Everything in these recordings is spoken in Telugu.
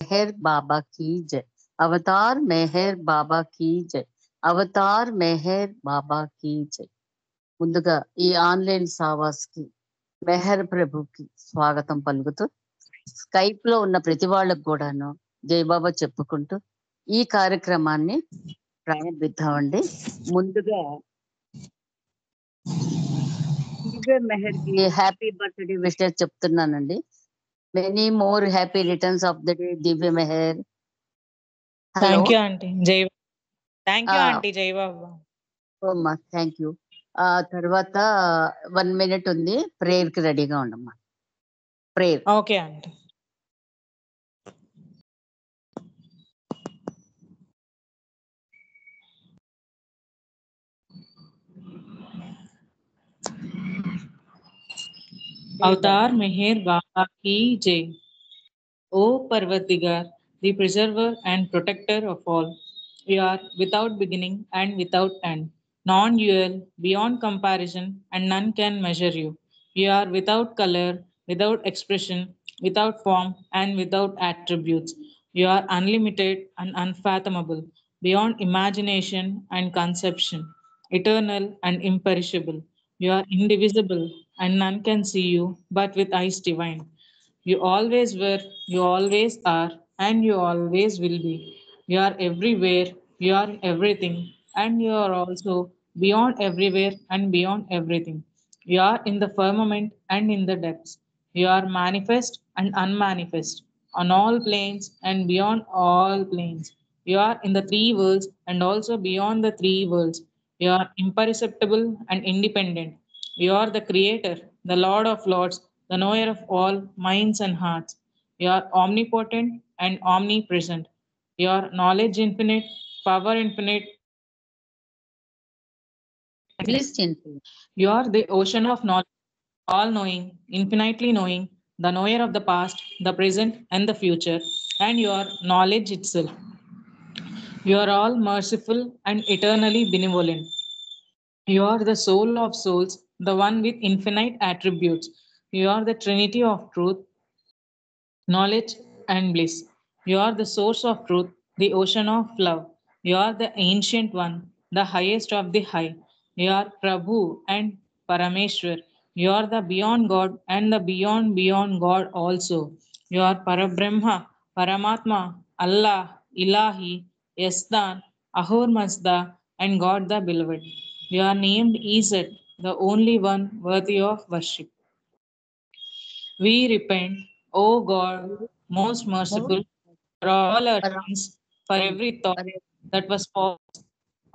మెహర్ బాబా కీ జై. అవతార్ మెహర్ బాబా కీ జై. అవతార్ మెహర్ బాబా కీ జై. ముందుగా ఈ ఆన్లైన్ సావాస్ కి మెహర్ ప్రభుకి స్వాగతం పలుకుతూ స్కైప్ లో ఉన్న ప్రతి వాళ్ళకు కూడాను జయబాబా చెప్పుకుంటూ ఈ కార్యక్రమాన్ని ప్రారంభిద్దామండి. ముందుగా దివ్య మెహర్ కి హ్యాపీ బర్త్డే విషెస్ చెప్తున్నానండి. Many more happy returns of the day Divya Mehar. Hello thank you aunty జై థ్యాంక్ యూ ఆంటీ జై బాబా. అమ్మా థ్యాంక్ యూ. ఆ తర్వాత 1 minute ఉంది, ప్రేయర్ కి రెడీగా ఉండమ్మా. Prayer. Okay aunty. Avatar Meher Baba ki Jai. O Parvatigar, the preserver and protector of all, you are without beginning and without end, non-dual, beyond comparison, and none can measure you. You are without color, without expression, without form, and without attributes. You are unlimited and unfathomable, beyond imagination and conception, eternal and imperishable. You are indivisible, and none can see you but with eyes divine. You always were, you always are, and you always will be. You are everywhere, you are everything, and you are also beyond everywhere and beyond everything. You are in the firmament and in the depths. You are manifest and unmanifest, on all planes and beyond all planes. You are in the three worlds and also beyond the three worlds. You are imperceptible and independent. You are the Creator, the Lord of Lords, the knower of all minds and hearts. You are omnipotent and omnipresent. Your knowledge infinite, power infinite. You are the ocean of knowledge, all knowing, infinitely knowing, the knower of the past, the present, and the future, and your knowledge itself. You are all merciful and eternally benevolent. You are the soul of souls, the one with infinite attributes. You are the trinity of truth, knowledge, and bliss. You are the source of truth, the ocean of love. You are the ancient one, the highest of the high. You are Prabhu and Parameshwar. You are the beyond God and the beyond God also. You are Parabrahma, Paramatma, Allah, Ilahi, Yasdan, Ahur Mazda, and God the Beloved. You are named Izzat, the only one worthy of worship. We repent, O God, most merciful, for all our sins, for every thought that was false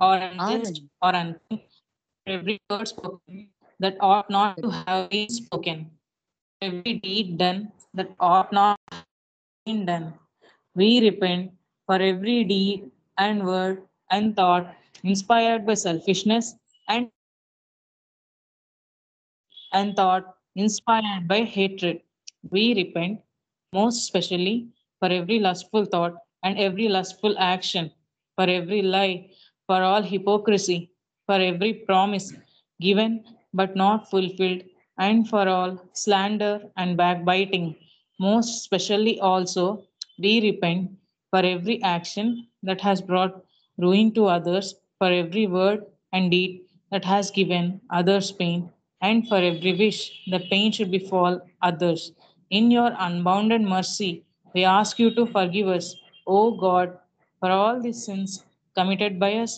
or unjust or unclean, for every word spoken that ought not to have been spoken, for every deed done that ought not to have been done. We repent for every deed and word and thought inspired by selfishness and thought inspired by hatred. We repent most especially for every lustful thought and every lustful action, for every lie, for all hypocrisy, for every promise given but not fulfilled, and for all slander and backbiting. Most especially also, we repent for every action that has brought ruin to others, for every word and deed that has given others pain, and for every wish that pain should befall others. In your unbounded mercy, we ask you to forgive us, O God, for all the sins committed by us,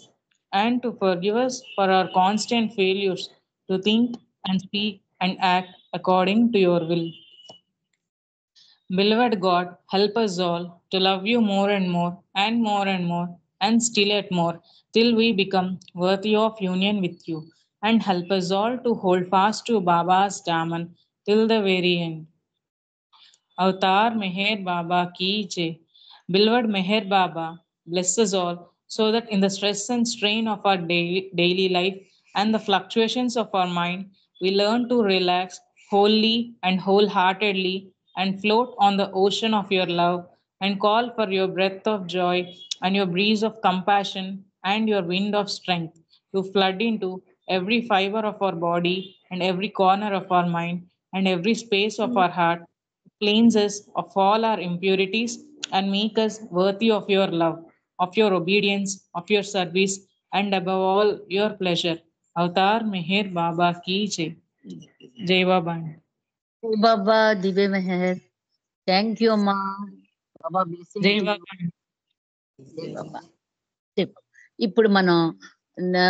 and to forgive us for our constant failures to think and speak and act according to your will. Beloved God, help us all to love you more and more and more and more and still yet more till we become worthy of union with you. And help us all to hold fast to Baba's Daman till the very end. Avatar Meher Baba Ki Jai. Beloved Meher Baba, bless us all so that in the stress and strain of our daily life and the fluctuations of our mind, we learn to relax wholly and wholeheartedly and float on the ocean of your love and call for your breath of joy and your breeze of compassion and your wind of strength to flood into every fiber of our body and every corner of our mind and every space of our heart cleanse us of all our impurities, and make us worthy of your love, of your obedience, of your service, and above all, your pleasure. Avatar Meher Baba ki jai. Jai Baba. జై బాబా దివ్య మెహర్. థ్యాంక్ యూ అమ్మా. Baba blessing Jai to you. Baba. జై బాబా. చెప్పు. ఇప్పుడు మనం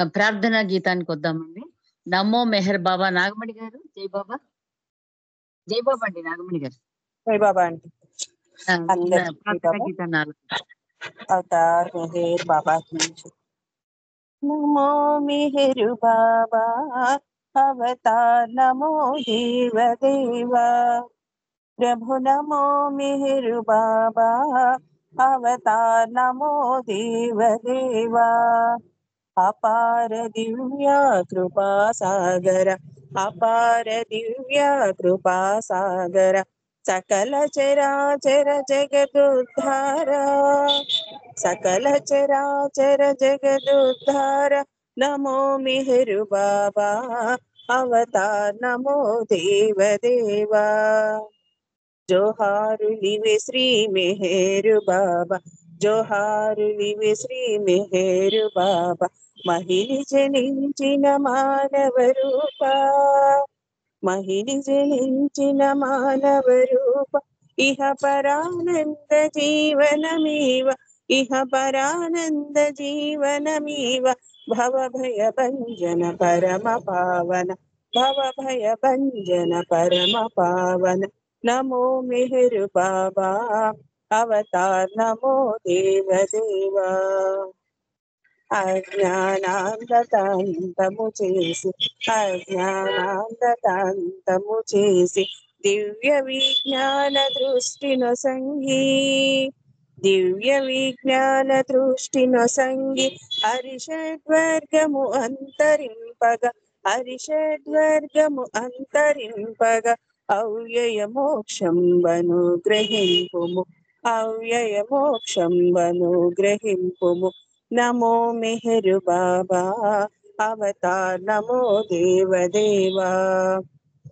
ప్రార్థనా గీతానికి వద్దామండి. నమో మెహర్ బాబా. నాగమణి గారు జై బాబా. జై బాబా అండి నాగమణి గారు. జై బాబా అండి. అందరికీ ప్రార్థనా బాబా. గీతాన్ని అవతార్ మెహర్ బాబా की जय. नमो मेहर बाबा अवतार नमो देव देवा. प्रभु नमो मेहर बाबा अवतार नमो देव देवा. अपार दिव्य कृपा सागर, अपार दिव्य कृपा सागर, सकल चराचर जगदुद्धार, सकल चराचर जगदुद्धार. नमो मेहर बाबा अवतार नमो देव देवा. जोहारुलिवे श्री मेहर बाबा, जोहारुलिवे श्री मेहर बाबा. महिली जनिंचिन मानव रूपा, महिली जनिंचिन मानव रूप. इह परानंद जीवनमीव, इह परानंद जीवनमीव. भव भय भंजन परम पावन, भव भय भंजन परम पावन. नमो मेहर बाबा अवतार नमो देव देवा. అజ్ఞానాంధకాంతము చేసి, అజ్ఞానాంధకాంతము చేసి, దివ్య విజ్ఞాన దృష్టిను సంగి, దివ్య విజ్ఞాన దృష్టిను సంగి. హరిషడ్వర్గము అంతరింపగా, హరిషడ్వర్గము అంతరింపగా. అవ్యయ మోక్షంబను గ్రహింపుము, అవ్యయ మోక్షంబను గ్రహింపుము. नमो मेहर बाबा अवतार नमो देव देवा.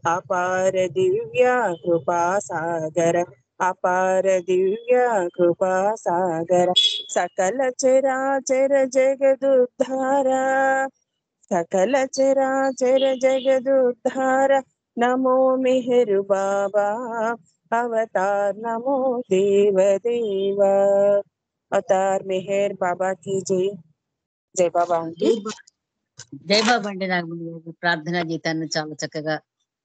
अपार दिव्य कृपा सागर, अपार दिव्य कृपा सागर, सकल चराचर जगदुद्धार, सकल चराचर जगदुद्धार. नमो मेहर बाबा अवतार नमो देव देवा. अवतार मेहर बाबा की जय. जय बाबा आंटी. జై బాబా అండి నాగమణి గారు. ప్రార్థనా గీతాన్ని చాలా చక్కగా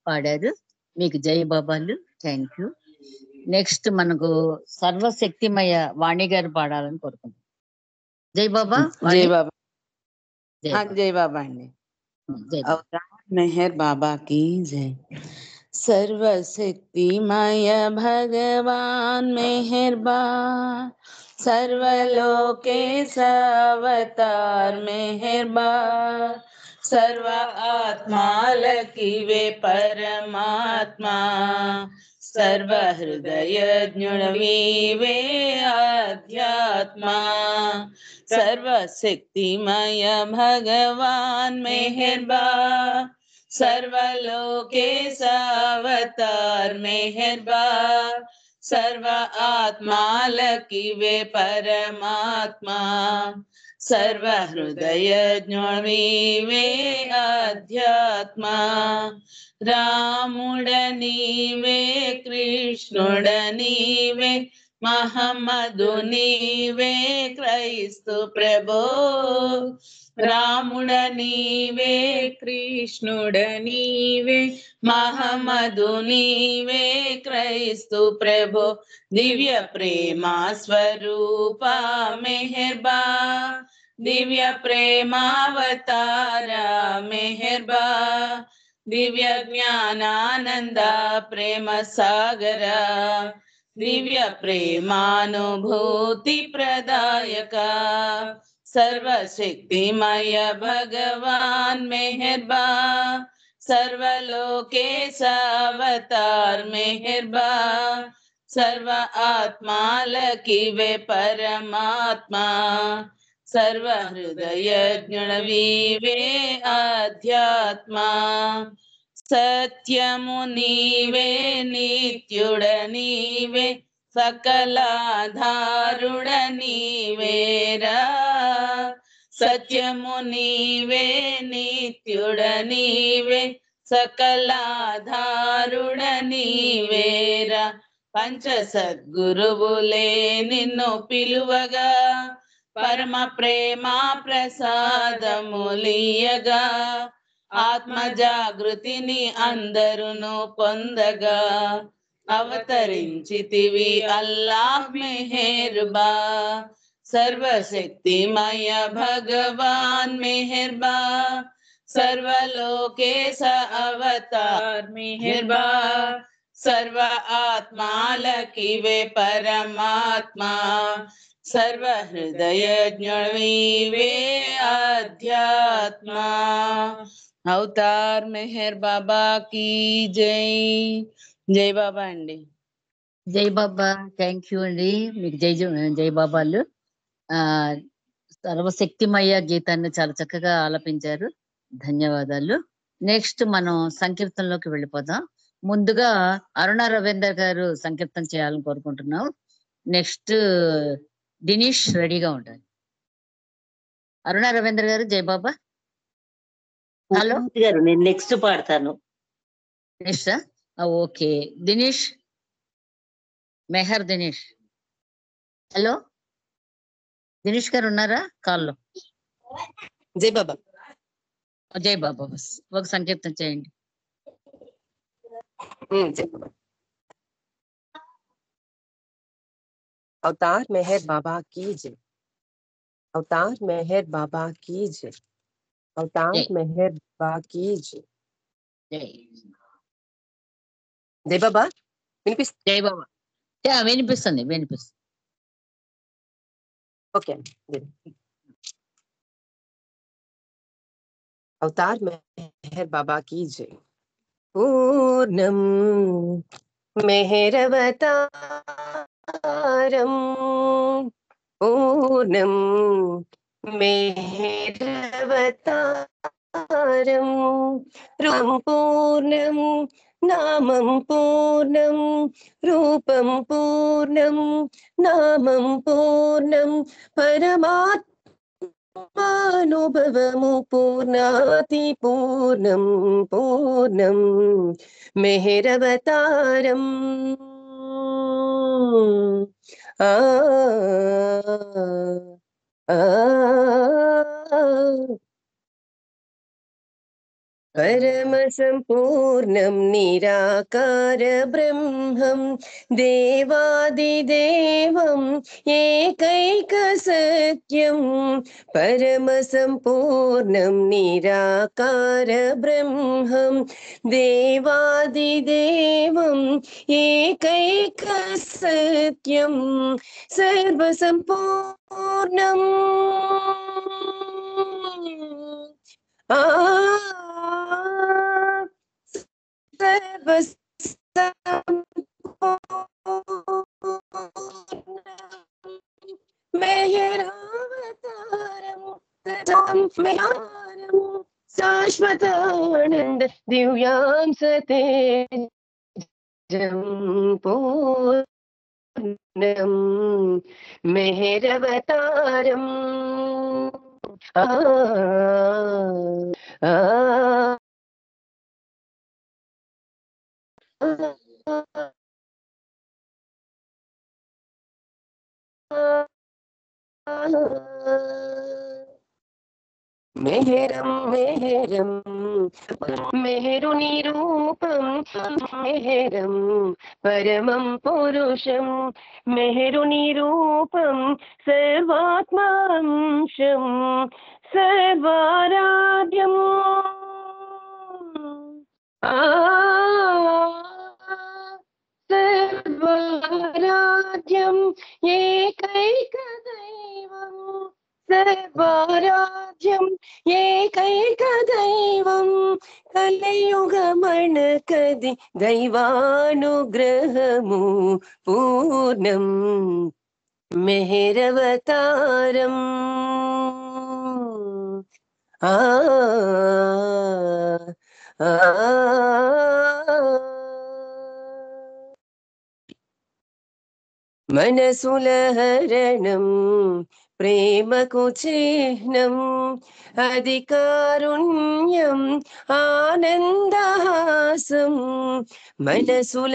పాడారు. మీకు జై బాబాలు. Thank you. నెక్స్ట్ మనకు సర్వశక్తిమయ వాణి గారు పాడాలని కోరుకుంటున్నాం. జై బాబా. जय बाबा. జై हाँ బాబా. जय बाबा अंडी. జై బాబా. अवतार मेहर बाबा की जय. सर्वशक्तिमय भगवान मेहरबान, सर्वलोकेश अवतार मेहरबान. सर्व आत्मालकी वे परमात्मा, सर्व हृदय वे आध्यात्मा. सर्वशक्तिमय भगवान मेहरबान, सर्वलोकेश अवतार मेहरबान. सर्व आत्मालकी वे परमात्मा, सर्व हृदय वे आध्यात्मा. रामुडनीवे कृष्णुडनीवे महम्मदु नीवे क्రైస్తు ప్రభో. రాముడ నీవే కృష్ణుడ నీవే మహమ్మదు నీవే క్రైస్తు ప్రభో. దివ్య ప్రేమ స్వరూప మెహర్బా, దివ్య ప్రేమావతార మెహర్బా. దివ్య జ్ఞానానంద ప్రేమ సాగర, दिव्य प्रेमानुभूति प्रदायक. सर्वशक्तिमय भगवान मेहरबान, सर्वलोकेश अवतार मेहरबान. सर्व आत्मालकी वे परमात्मा, सर्व हृदय वे आध्यात्मा. సత్యము నీవే నిత్యుడ నీవే సకలాధారుడ నీవేరా. సత్యము నీవే నిత్యుడ నీవే సకలాధారుడ నీవేరా. పంచ సద్గురువులే నిన్ను పిలువగా పరమ ప్రేమ ప్రసాదములియగా ఆత్మ జాగృతిని అందరును పొందగా అవతరించితివి అల్లాహ్ మెహర్బా. సర్వశక్తిమయ భగవాన్ మెహర్బా. సర్వలోకేశ అవతార్ మెహర్బా. సర్వ ఆత్మాలకివే పరమాత్మా. సర్వ హృదయజ్ఞవే ఆధ్యాత్మ. అవతార్ మెహర్ బాబా కీ జై. జై బాబా అండి. జై బాబా. థ్యాంక్ యూ అండి. మీకు జై బాబాలు. సర్వశక్తిమయ గీతాన్ని చాలా చక్కగా ఆలపించారు. ధన్యవాదాలు. నెక్స్ట్ మనం సంకీర్తనలోకి వెళ్ళిపోదాం. ముందుగా అరుణ రవీందర్ గారు సంకీర్తన చేయాలని కోరుకుంటున్నాం. నెక్స్ట్ దినేష్ రెడీగా ఉండాలి. అరుణ రవీంద్ర గారు. జై బాబా. హలో గారు, నేను నెక్స్ట్ పాడతాను. దినేష్. ఓకే దినేష్. మెహర్ దినేష్. హలో దినేష్ గారు ఉన్నారా కాల్లో? జై బాబా. జై బాబా. ఒక సంకీర్తన చేయండి. జై బాబా. अवतार मेहर बाबा की जय. अवतार मेहर बाबा की जय. अवतार मेहर बाबा की जय. जय बाबा. జై బాబా. వినిపిస్తుంది. ओके. अवतार मेहर बाबा की जय. पूर्णम मेहरवतारम. पूर्णम मेहरवतारम. रूपं पूर्णं नामं पूर्णं. रूपं पूर्णं नामं पूर्णं. परमात्मानुभवमु पूर्णाति पूर्णं. पूर्णं मेहरवतारम्. परमसम्पूर्णं निराकार ब्रह्मं देवादिदेवं एकैकसत्यं. परमसम्पूर्णं निराकार ब्रह्मं देवादिदेवं एकैकसत्यं. सर्वसम्पूर्णम् शाश्वतानंद दिव्यां सतेजं पूर्णं मेहरवतारम्. मेहरं मेहरं मेहरुनिरूपं मेहरं परमं पुरुषं. मेहरुनिरूपं सर्वात्मांशं सर्वाराध्यम्. सर्वाराध्यम् एकैकदैवं. सर्वाराध्यम् एकैकदैवं. कलियुगमणकदि दैवानुग्रहमु पूर्णं मेहरवतारम्. మనసుల హరణం ప్రేమకు చిహ్నం అది కారుణ్యం ఆనందహాసం మనసుల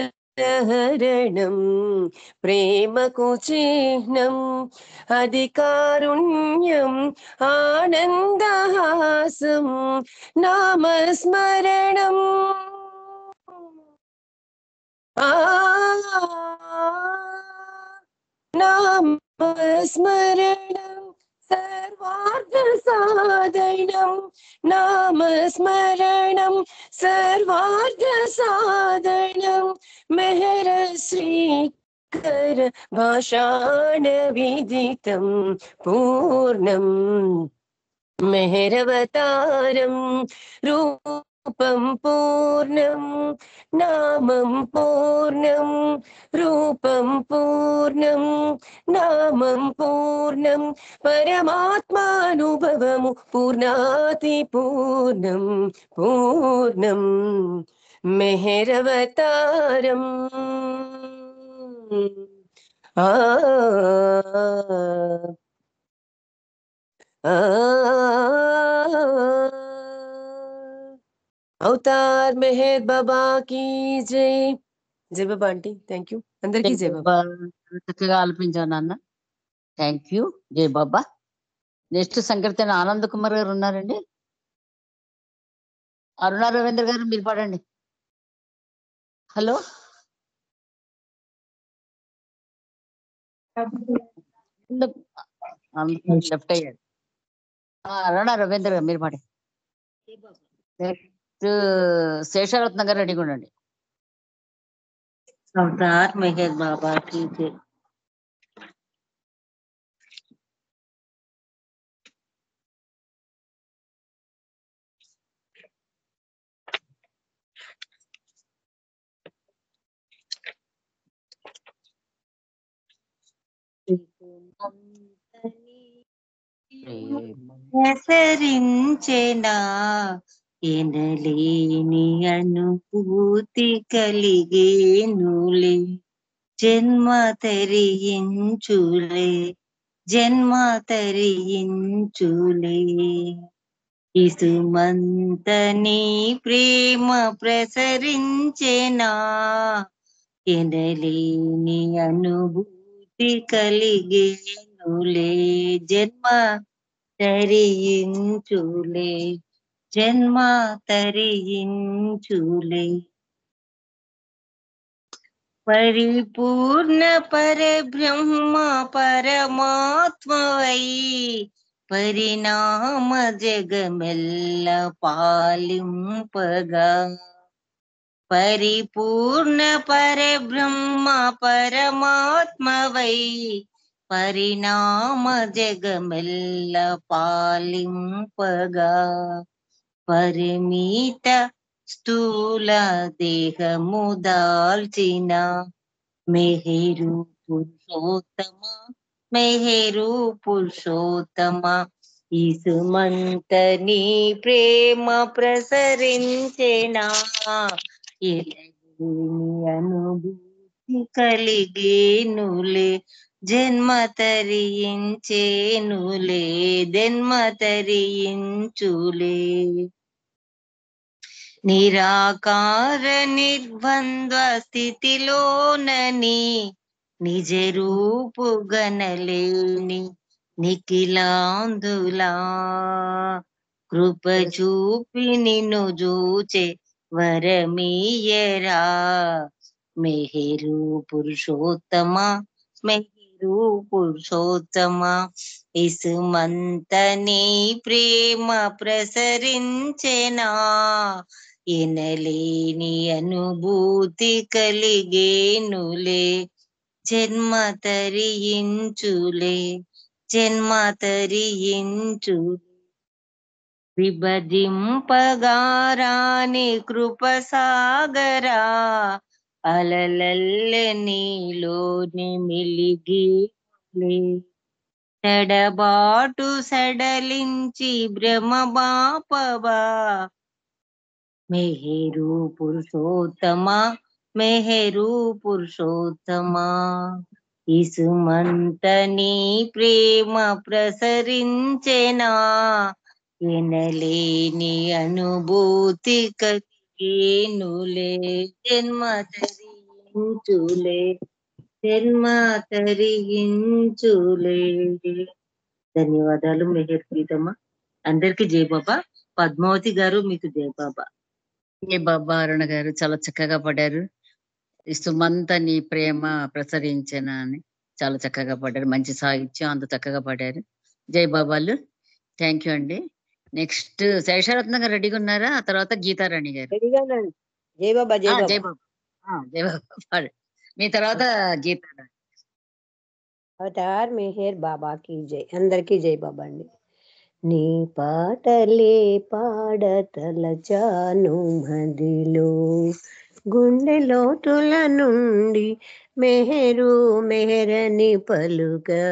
హరణం ప్రేమకు చిహ్నం అది కారుణ్యం ఆనందహాసం నామస్మరణం నామస్మరణం సర్వార్థ సాధనం నామస్మరణం సర్వార్థ సాధనం మెహర శ్రీకర భాషాణ విదితం పూర్ణం మెహరవతారం రూపం పూర్ణం నామం పూర్ణం రూపం పూర్ణం నామం పూర్ణం పరమాత్మానుభవము పూర్ణాతి పూర్ణం పూర్ణం మెహరవతారం అవతార్ మెహర్ బాబా की జై. జై బాబా ఆంటీ, థ్యాంక్ యూ. అందరికీ జై బాబా. చక్కగా ఆలపించాను నాన్న, థ్యాంక్ యూ. జై బాబా. నెక్స్ట్ సంకీర్తన ఆనంద్ కుమార్ గారు ఉన్నారండి. అరుణ రవీంద్ర గారు మీరు పాడండి. హలో, లెఫ్ట్ అయ్యాడు. అరుణ రవీంద్ర గారు మీరు పాడండి. నెక్స్ట్ శేషారత్న గారు రెడీగా ఉండండి. అవతార్ మెహర్ బాబా की जय. ప్రసరించెనా ఎనలేని అనుభూతి కలిగేనులే జన్మ తరించులే జన్మ తరించులే ఇసుమంత నీ ప్రేమ ప్రసరించెనా ఎనలేని అనుభూతి కలిగేనులే జన్మ తరించులే జన్మ తరించులే పరిపూర్ణ పరబ్రహ్మ పరమాత్మవై పరిణామ జగమెల్ల పాలింపగా పరిపూర్ణ పరబ్రహ్మ పరమాత్మవై పరిణామ జగమెల్ల పాలింపగా పరిమిత స్థూల దేహము దాల్చిన మెహరు పురుషోత్తమ మెహరు పురుషోత్తమ ఇసుమంత నీ ప్రేమ ప్రసరించెనా ఎనలేని అనుభూతి కలిగేనులే జన్మ తరించేనులే జన్మ తరించులే నిరాకార నిర్బంధ స్థితిలోనని నిజ రూపు గనలేని నిఖిలాందులా కృప చూపి నిన్ను జూచే వరమీయరా మెహరు పురుషోత్తమ మెహరు పురుషోత్తమ ఇసుమంత నీ ప్రేమ ప్రసరించెనా ఎనలేని అనుభూతి కలిగేనులే జన్మ తరించులే జన్మ తరించు విభజింపగారాని కృప సాగరా అలలల్ల నీలోని మిలిగి తడబాటు సడలించి భ్రమ బాపవా మెహరు పురుషోత్తమా మెహరు పురుషోత్తమా ఇసుమంతని ప్రేమ ప్రసరించెనా ఎనలేని అనుభూతి కలిగేనులే జన్మ తరించులే జన్మ తరించులే. ధన్యవాదాలు మెహర్ ప్రీతమ్మ. అందరికి జై బాబా. పద్మావతి గారు మీకు జై బాబా. ఏ బాబా అరుణ గారు చాలా చక్కగా పాడారు. ఈ సుమంత నీ ప్రేమ ప్రసరించిన అని చాలా చక్కగా పాడారు. మంచి సాహిత్యం, అంత చక్కగా పాడారు. జై బాబాలు. థ్యాంక్ యూ అండి. నెక్స్ట్ శేషరత్న గారు రెడీగా ఉన్నారా? ఆ తర్వాత గీతారాణి గారు. రెడీగానండి. జై బాబా జై జై బాబా. బాబా. జై బాబా పాడు. మీ తర్వాత గీతారాణి. అవతార్ మెహర్ బాబాకి జై. అందరికీ జై బాబా అండి. నీ పాటలే పాడతలచాను మదిలో గుండె లోతుల నుండి మెహరు మెహరని పలుగా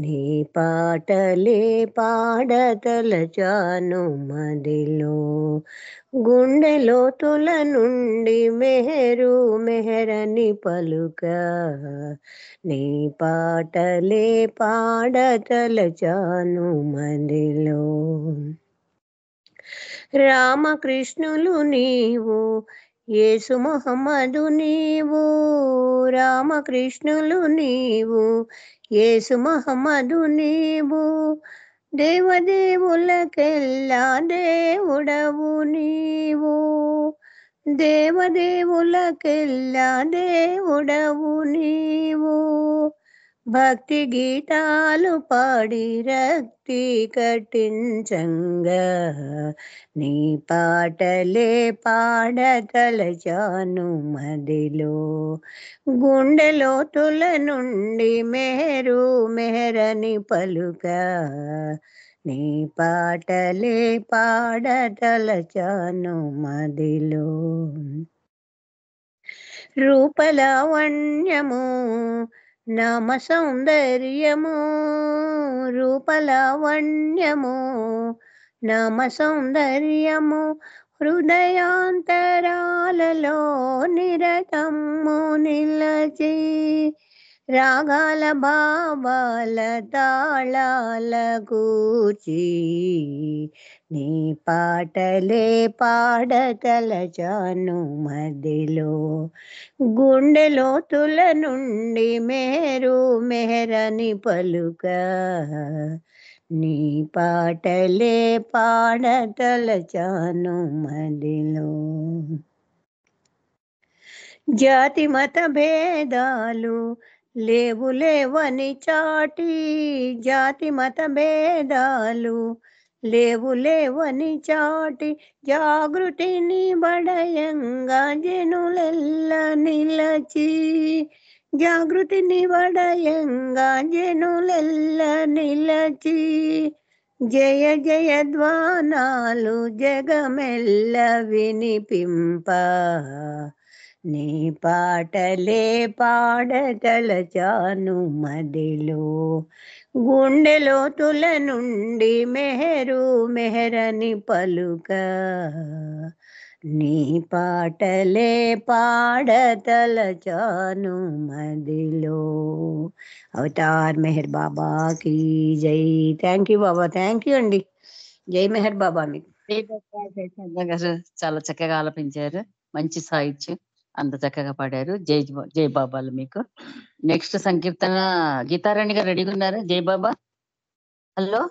నీ పాటలే పాడతలచాను మదిలో గుండె లోతుల నుండి మెహరు మెహరని పలుగా నీ పాటలే పాడతలచాను మదిలో రామకృష్ణులు నీవు యేసు మొహమ్మదు నీవు రామకృష్ణులు నీవు యేసు మొహమ్మదు నీవు దేవదేవులకెల్లా దేవుడవు నీవు దేవదేవులకెల్లా దేవుడవు నీవు భక్తి గీతాలు పాడి రక్తి కట్టించంగా నీ పాటలే పాడతలచాను మదిలో గుండె లోతుల నుండి మెహరు మెహరని పలుగా నీ పాటలే పాడతలచాను మదిలో రూపలావణ్యము నామ సౌందర్యము రూపలావణ్యము నామ సౌందర్యము హృదయాంతరాలలో నిరతము నిలచి రాగాల భావాల తాళాల కూచి నీ పాటలే పాడతలచాను మదిలో గుండె లోతుల నుండి మెహరు మెహరని పలుగా నీ పాటలే పాడతలచాను మదిలో జాతి మత భేదాలు లేవు లేవని చాటి జాతి మత భేదాలు లేవు లేవని చాటి జాగృతిని బడయంగా జనులెల్ల నిలచి జాగృతిని బడయంగా జనులెల్ల నిలచి జయ జయ ధ్వానాలు జగమెల్ల వినిపింప నీ పాటలే పాడతలచాను మదిలో గుండె లోతుల నుండి మెహరు మెహరని పలుగా నీ పాటలే పాడతలచాను మదిలో. అవతార్ మెహర్ బాబాకి జై. Thank you Baba. Thank you అండి. జై మెహర్ బాబా మీకు. జై బాబా శేషరత్న గారు చాలా చక్కగా ఆలపించారు. మంచి సాహిత్యం, అంత చక్కగా పాడారు. జై జై బాబాలు మీకు. నెక్స్ట్ సంకీర్తన గీతారాణి గారు రెడీగా ఉన్నారా? జై బాబా. హలో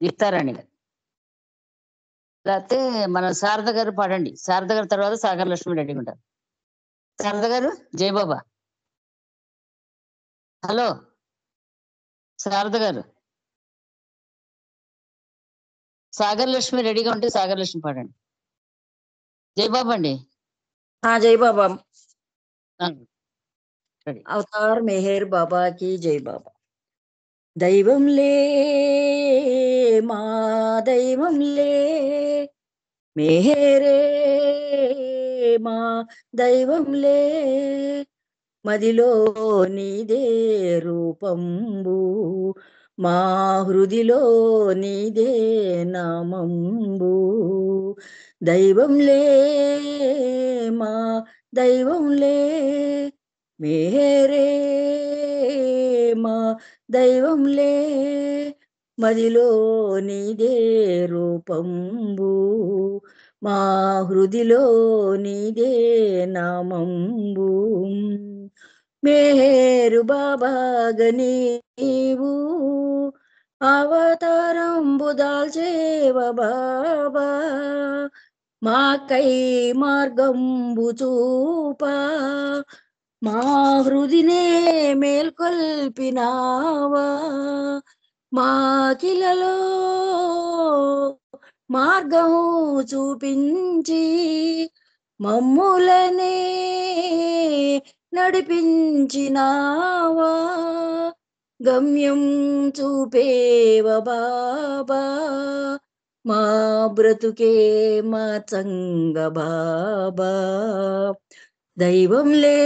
గీతారాణి గారు. లేకపోతే మన శారద గారు పాడండి. శారద గారి తర్వాత సాగర్ లక్ష్మి రెడీగా ఉంటారు. శారద గారు జై బాబా. హలో శారద గారు. సాగర్ లక్ష్మి రెడీగా ఉంటే సాగర్ లక్ష్మి పాడండి. జై బాబా అండి. జై బాబా. రెడీ. అవతార్ మెహర్ బాబాకి జై బాబా. దైవంలే మా దైవంలే మెహరే మా దైవంలే మదిలో నీదే రూపంబు మా హృదిలో నీదే నామంబు. దైవంలే మా దైవంలే మేరే మా దైవంలే మదిలో నీదే రూపంబు. మా హృదిలో నీదే నామంబు. మేరు బాబాగని నీవు అవతారంబు దాల్చేవ బాబా. మాకై మార్గంబు చూపా మా హృదినే మేల్కొల్పినావా. మాకిలలో మార్గం చూపించి మమ్ములనే నడిపించినావా. గమ్యం చూపేవ బాబా మా బ్రతుకే మార్చంగ బాబా. దైవంలే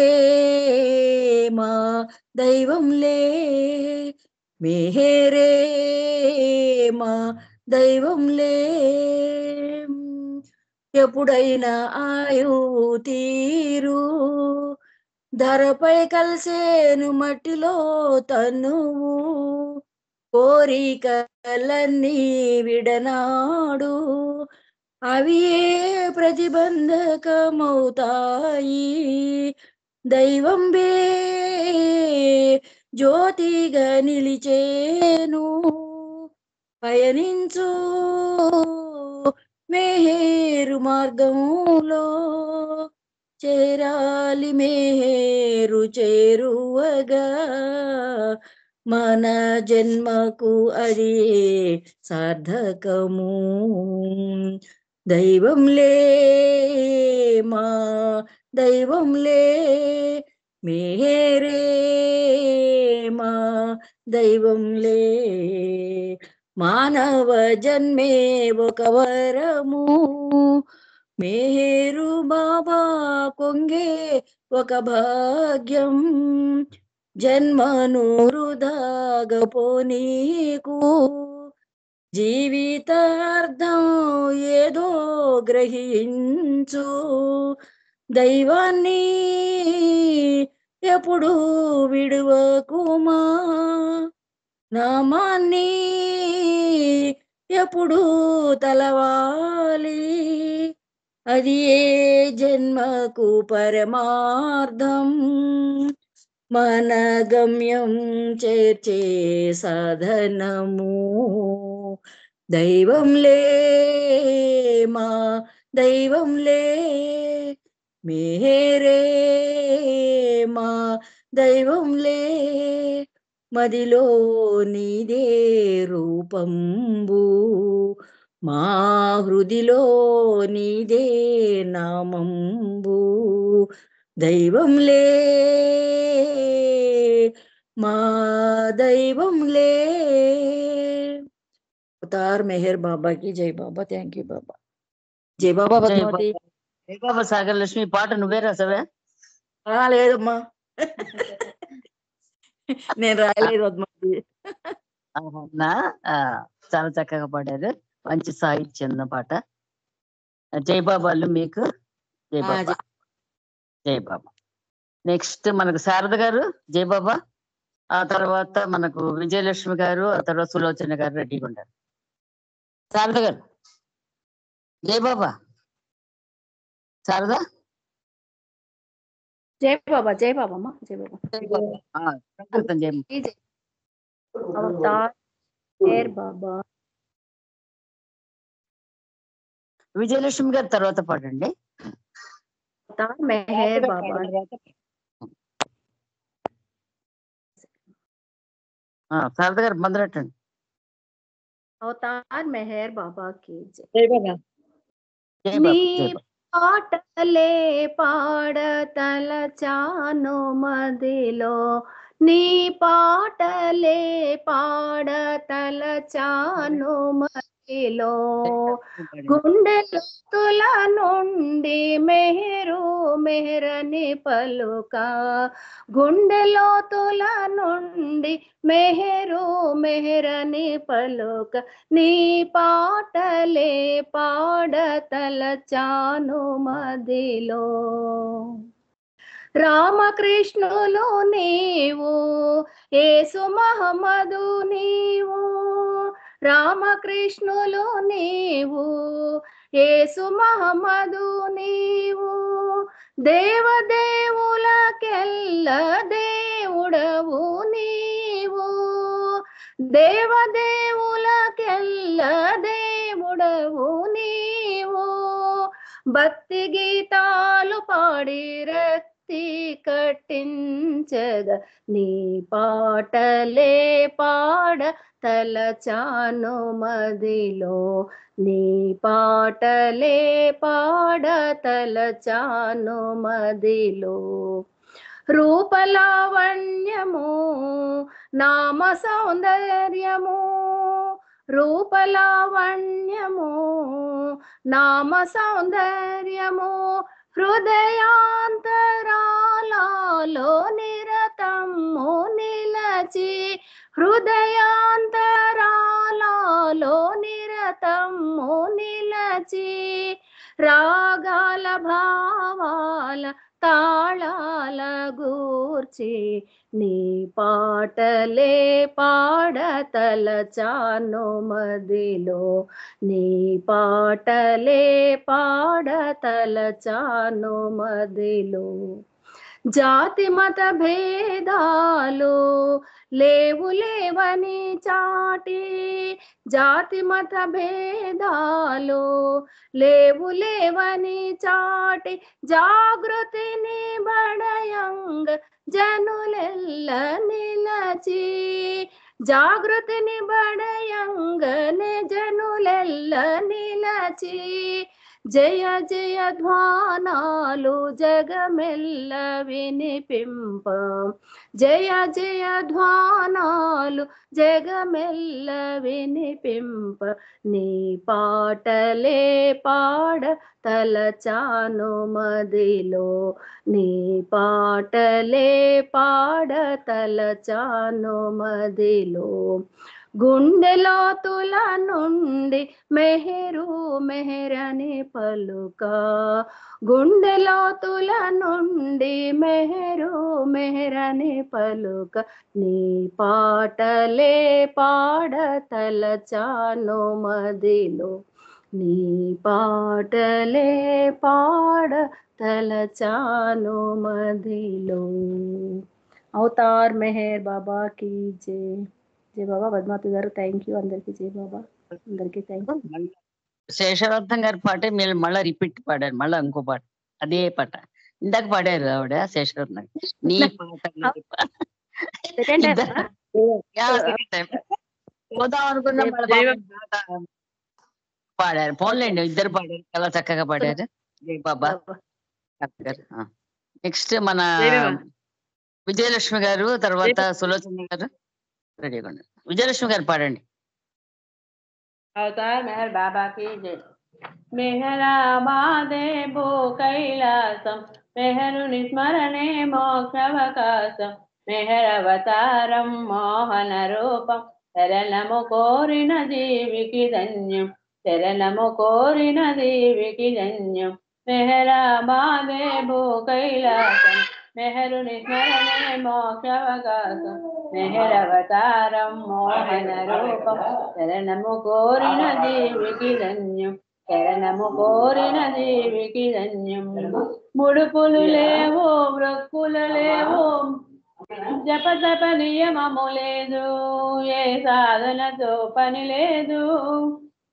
మా దైవంలే మేరే మా దైవంలే. ఎప్పుడైనా ఆయు తీరు ధరపై కలిసేను మట్టిలో తనువు. కోరికలన్నీ విడనాడు అవి ఏ ప్రతిబంధకమవుతాయి. దైవంబే జ్యోతిగా నిలిచేను పయనించు మేరు మార్గంలో. చేరాలి మేరు చేరువగా మన జన్మకు అది సార్థకము. దైవంలే మా దైవంలే మేరే మా దైవంలే. మానవ జన్మే ఒక వరము మేరు బాబా కొంగే ఒక భాగ్యం. జన్మను వృధాగపోనీకు జీవితార్థం ఏదో గ్రహించు. దైవాన్ని ఎప్పుడు విడువకుమా నామాన్ని ఎప్పుడు తలవాలి. అది ఏ జన్మకు పరమార్థం మన గమ్యం చేర్చే సాధనము. దైవంలే మా దైవంలే మేరే మా దైవంలే మదిలో నీదే రూపంబు. మా హృదిలో నీదే నామంబు. దైవంలే మా దైవంలే. అవతార్ మెహర్ బాబా కి జై బాబా. థ్యాంక్ యూ బాబా. జై బాబా జై పద్మావతి. బాబా. జై బాబా సాగర్ లక్ష్మి పాట నువ్వే రాసావే? లేదమ్మా నేను రాయలేదు పద్మావతి. అవునా? చాలా చక్కగా పాడారు. మంచి సాహిత్యం ఉన్న పాట. జై బాబాలు మీకు. జై బాబా. జై బాబా. నెక్స్ట్ మనకు శారద గారు జై బాబా. ఆ తర్వాత మనకు విజయలక్ష్మి గారు, ఆ తర్వాత సులోచన గారు రెడీగా ఉంటారు. శారద గారు జై బాబా. శారదా జై బాబా. జై బాబా అమ్మా. జై బాబా. జై బాబా. సంకీర్తన జై అవతార్ మెహర్ బాబా. విజయలక్ష్మి గారు తర్వాత పాడండి. అవతార్ మెహర్ బాబా. శారద గారు మొదలెట్టండి. అవతార్ మెహర్ బాబా కి జై. జై బాబా. జై బాబా. నీ జై బాబా. పాటలే పాడతలచాను మదిలో నీ పాటలే పాడ తలచాను మదిలో గుండె లోతుల నుండి మెహరు మెహరని పలుక గుండె లోతుల నుండి మెహరు మెహరని పలుక నీ పాటలే పాడ తలచాను మదిలో రామకృష్ణులు నీవు యేసు మహమ్మదు నీవు రామకృష్ణులు నీవు యేసు మహమ్మదు నీవు దేవదేవులకెల్ల దేవుడవు నీవు దేవదేవులకెల్ల దేవుడవు నీవు భక్తి గీతాలు పాడి రక్తి కట్టించగ నీ పాటలే పాడ తలచాను మదిలో నీ పాటలే పాడ తలచాను మదిలో రూపలావణ్యము నామ సౌందర్యము రూపలావణ్యము నామ సౌందర్యము హృదయాంతరాలలో నిరతము నిలచి హృదయాంతరాలలో నిరతము నిలచి రాగాల భావాల తాళాల గూర్చి నీ పాటలే పాడ తలచాను మదిలో నీ పాటలే పాడ తలచాను మదిలో జాతి మత భేదాలు లేవు లేవని చాటి జాతి మత భేదాలు లేవు లేవని చాటి జాగృతిని బడయంగ జనులెల్ల నిలచి జాగృతిని బడయంగనే జనులెల్ల నిలచి జయ జయ ధ్వానాలు జగమెల్ల వినిపింప జయ జయ ధ్వానాలు జగమెల్ల వినిపింప నీ పాటలే పాడ తలచాను మదిలో నీ పాటలే పాడ తలచాను మదిలో గుండెలోతుల నుండి మెహరు మెహరని పలుక గుండెలోతుల నుండి మెహరు మెహరని పలుక నీ పాటలే పాడ తలచాను మదిలో నీ పాటలే పాడ తలచాను మదిలో అవతార్ మెహర్ బాబా की जय జై బాబా. పద్మావతి గారు థ్యాంక్ యూ. అందరికి జై బాబా. అందరికి థ్యాంక్ యూ. శేషరత్నం గారి పాటే మీరు మళ్ళీ రిపీట్ పాడారు, మళ్ళీ ఇంకో పాట అదే పాట ఇందాక పాడారు ఆవిడ శేషరత్నం. నీ పాట సెకండ్ పోదాం అనుకున్న పాడారు. పోన్లేండి, ఇద్దరు పాడారు, చాలా చక్కగా పాడారు. జై బాబా. నెక్స్ట్ మన విజయలక్ష్మి గారు, తర్వాత సులోచన గారు రెడీగా ఉన్నారు. విజయలక్ష్మి గారు పాడండి. అవతార్ మెహర్ బాబాకి జై. మెహరా మాదేవో కైలాసం మెహరుని స్మరణే మోక్షవకాశం మెహరవతారం మోహన రూపం శరణము కోరిన జీవికి ధన్యం శరణము కోరిన జీవికి ధన్యం. మెహరా మాదేవో కైలాసం మెహరుని స్మరణే మోక్షవకాశం మెహరవతారం మోహన రూపం శరణము కోరిన జీవికి ధన్యం శరణము కోరిన జీవికి ధన్యం. ముడుపులు లేవు వృక్కులు లేవు జప తప నియమము లేదు ఏ సాధనతో పని లేదు.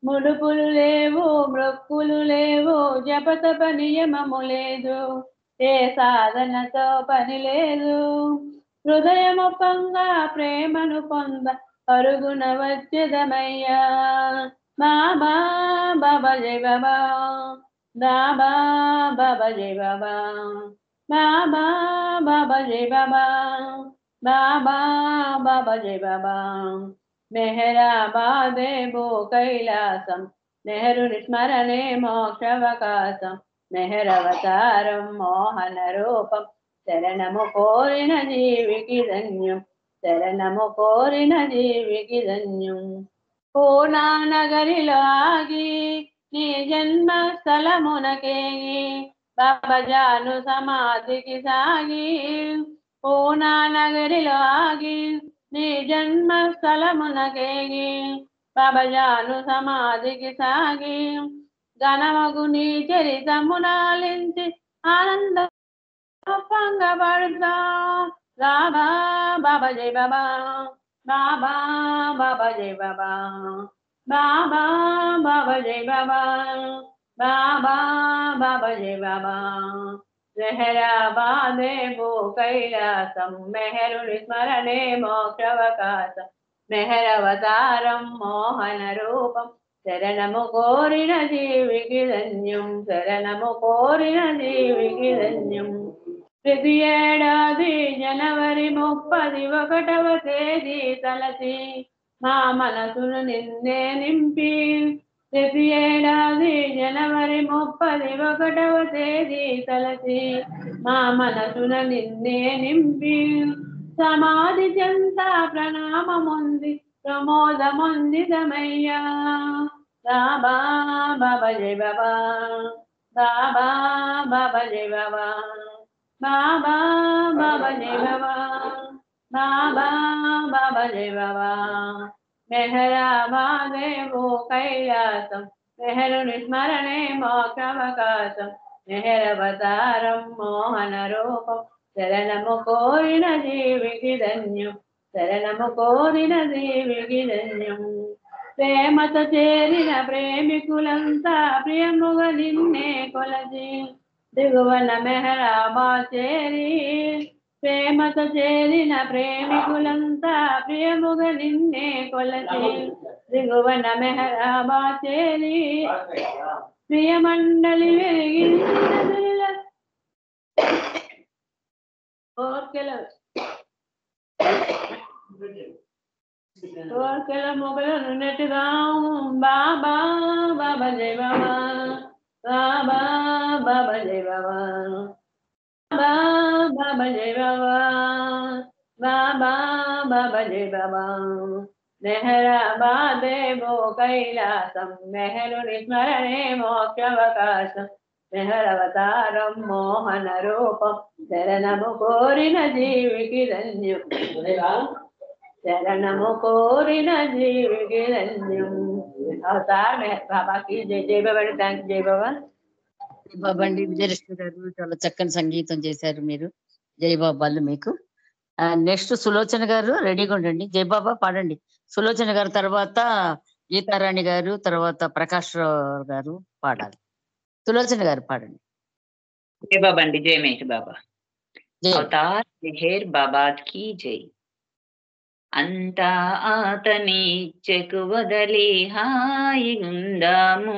ముడుపులు లేవు మృక్కులు లేవు జప తప నియమము లేదు ఏ సాధనతో పని లేదు. హృదయము పొంగ ప్రేమను పొంద పరుగున వచ్చేదమయ్యా. బాబా బాబా జై బాబా బాబా బాబా జై బాబా బాబా బాబా జై బాబా బాబా బాబా జై బాబా. మెహరాబాదే భూ కైలాసం, నెహరుని స్మరణే మోక్షవకాశం, మెహరవతారం మోహన రూపం, శరణము కోరిన జీవికి ధన్యం, శరణము కోరిన జీవికి ధన్యం. పూనా నగరిలో ఆగి నీ జన్మ స్థలమునకేగి, బాబాజాను సమాధికి సాగి. పూనా నగరిలో ఆగి నీ జన్మ స్థలమునకేగి, బాబాజాను సమాధికి సాగి. ఘనమగు నీ చరితమునాలించి ఆనంద పొంగబడుతా. బాబా బాబా జై బాబా, బాబా బాబా జై బాబా, బాబా బాబా జై బాబా, బాబా బాబా జై బాబా. మెహరాబాదే భూ కైలాసం, మెహరుని స్మరణే మోక్షవకాశం, మెహరవతారం మోహన రూపం, శరణము కోరిన జీవికి ధన్యం, శరణము కోరిన జీవికి ధన్యం. ప్రతి ఏడాది జనవరి 31వ తేదీ తలచి మా మనసును నిన్నే నింపి. ప్రతి ఏడాది జనవరి 31వ తేదీ తలచి మా మనసును నిన్నే నింపి. సమాధి చెంత ప్రణామముంది ప్రమోదముందిదమయ్యా. బాబా బాబా జై బాబా, బాబా బాబా జై బాబా, బాబా బాబా జై బాబా, బాబా బాబా జై బాబా. మెహరాబాదే భూ కైలాసం, మెహరుని స్మరణే మోక్షవకాశం, మెహరవతారం మోహన రూపం, శరణము కోరిన జీవికి ధన్యం, శరణము కోరిన జీవికి ధన్యం. ప్రేమతో చేరిన ప్రేమికులంతా ప్రియముగా నిన్నే కొలచి, దిగువన మెహరాబాద్ చేరి. ప్రేమతో చేరిన ప్రేమికులంతా ప్రియముగా నిన్నే కొలచి, దిగువన మెహరాబాద్ చేరి. ప్రియమండలి వెలిగించిన కోర్కెల మొగలను నెట్టుదాము. బాబా బాబా జై బాబా, బాబా బాబా జై బాబా, బాబా బాబా జై బాబా, బాబా బాబా జై బాబా. మెహరాబాదే భూ కైలాసం, మెహరుని స్మరణే మోక్షవకాశం, మెహరవతారం మోహన రూపం, శరణము కోరిన జీవికి ధన్యం, శరణము కోరిన జీవికి ధన్యం. అవతార్ మెహర్ బాబాకి జై. జై బాబా. థ్యాంక్ జై బాబా. బాబా అండి, విజయలక్ష్మి గారు చాలా చక్కని సంగీతం చేశారు మీరు. జై బాబాలు మీకు. నెక్స్ట్ సులోచన గారు రెడీగా ఉండండి. జై బాబా పాడండి. సులోచన గారు తర్వాత గీతారాణి గారు, తర్వాత ప్రకాష్ రావు గారు పాడాలి. సులోచన గారు పాడండి. జై బాబా అండి. జై మహేష్ బాబా. జై. అవతార్ మెహర్ బాబా కి జై. అంతా అతని చెకు వదలి హాయిగుందాము,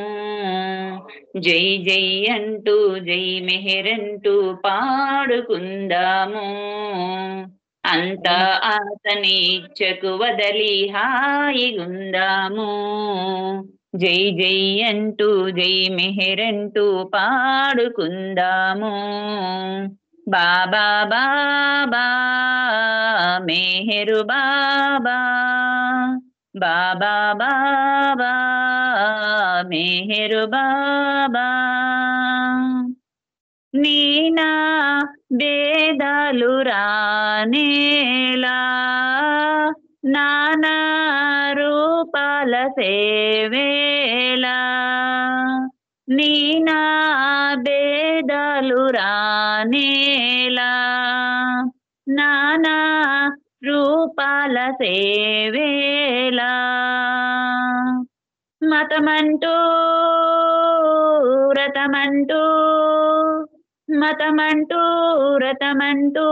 జై జై అంటూ జై మెహరంటూ పాడుకుందాము. అంతా అతని చెకు వదలి హాయిగుందాము, జై జై అంటూ జై మెహరంటూ పాడుకుందాము. బాబా బాబా మెహరు బాబా, బాబా బాబా మెహరు బాబా. నీనా భేదాలు రానేలా, నానా రూపాల సేవేలా. నీనా భేదాలు రానేలా, నానా రూపాల సేవేలా. మతమంటూ రతమంటూ, మతమంటూ రతమంటూ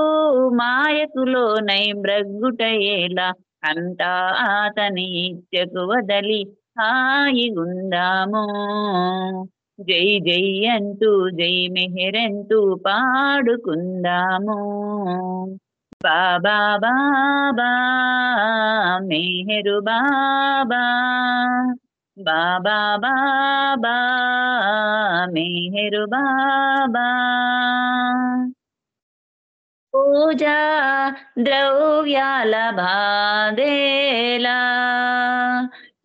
మాయకులోనై బ్రగ్గుటయేలా. అంతా అతని ఇచ్చకు వదలి హాయిగుందాము, జై జై అంటూ జై మెహరంటూ పాడుకుందాము. బాబా బాబా మెహరు బాబా, బాబా బాబా మెహరు బాబా. పూజా ద్రవ్యాల బాదేలా,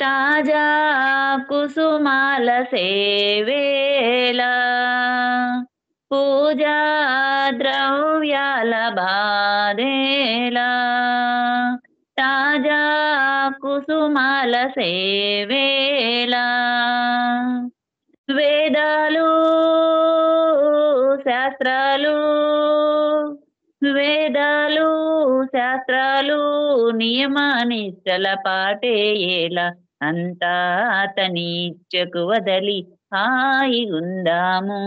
తాజా కుసుమాల సేవేలా. పూజా ద్రవ్యాల బాదేలా, తాజా కుసుమాల సేవేలా. వేదాలు శాస్త్రాలు, వేదాలు శాస్త్రాలు నియమానిష్టల పాటేయేలా. అంతా అతని ఇచ్చకు వదలి హాయిగుందాము.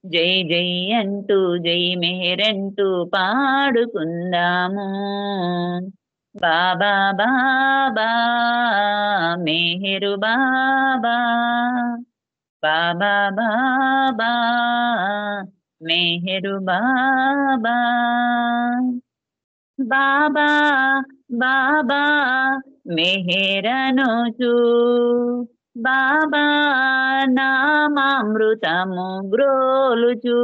జై జై అంటూ జై మెహరంటూ పాడుకుందాము. బాబా బాబా మెహరు బాబా, బాబా బాబా మెహరు బాబా. బాబా బాబా మెహరనుచు, బాబా నామామృతము గ్రోలుచు.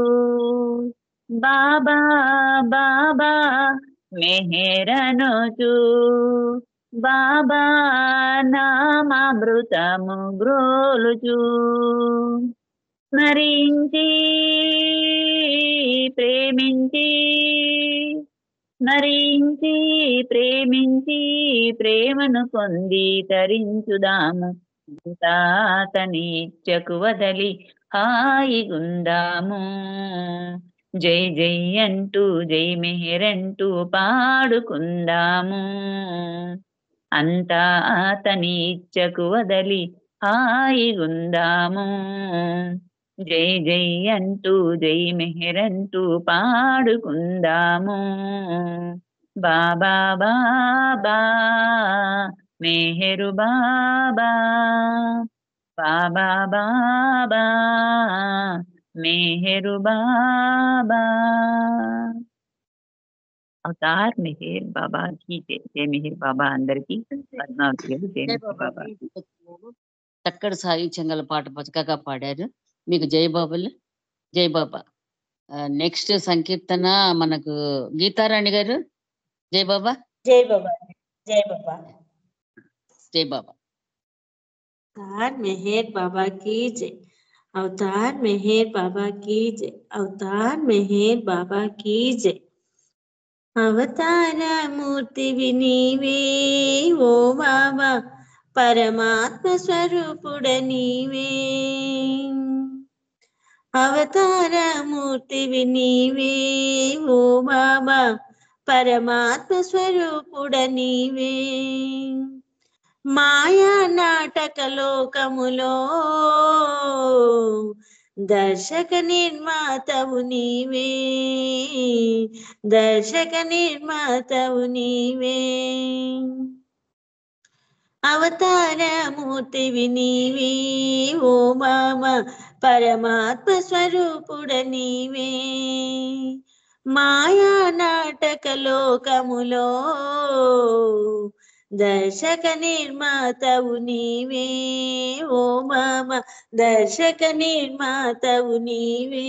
బాబా బాబా మెహరనుచు, బాబా నామామృతము గ్రోలుచు. స్మరించి ప్రేమించి, స్మరించి ప్రేమించి ప్రేమను పొంది తరించుదాము. అతని ఇచ్చకు వదలి హాయిగుందాము. జై జై అంటూ జై మెహరంటూ పాడుకుందాము. అంతా అతని ఇచ్చకు వదలి హాయిగుందాము. జై జై అంటూ జై మెహరంటూ పాడుకుందాము. బాబా బాబా మెహరు బాబా, బాబా బాబా మెహరు బాబా. అవతార్ మెహర్ బాబా की जय. जय మెహర్ బాబా అందరికి. పద్మావతి గారు జై జై మెహర్ బాబా బాబా. చక్కటి సాహిత్యంగల పాట చక్కగా పాడారు. మీకు జై బాబులు. జై బాబా. నెక్స్ట్ సంకీర్తన మనకు గీతారాణి గారు. జై బాబా. జై బాబా. జై బాబా. జై బాబా. अवतार मेहर बाबा की जय, अवतार मेहर बाबा की जय, अवतार मेहर बाबा की जय. అవతార మూర్తివి నీవే ఓ బాబా, పరమాత్మ స్వరూపుడ నీవే. అవతార మూర్తివి నీవే ఓ బాబా, పరమాత్మ స్వరూపుడ నీవే. మాయా నాటక లోకములో దర్శక నిర్మాతవు నీవే, దర్శక నిర్మాతవు నీవే. అవతార మూర్తివి నీవే ఓ బాబా, పరమాత్మ స్వరూపుడ నీవే. మాయా నాటక లోకములో దర్శక నిర్మాతవు నీవే ఓ బాబా, దర్శక నిర్మాతవు నీవే.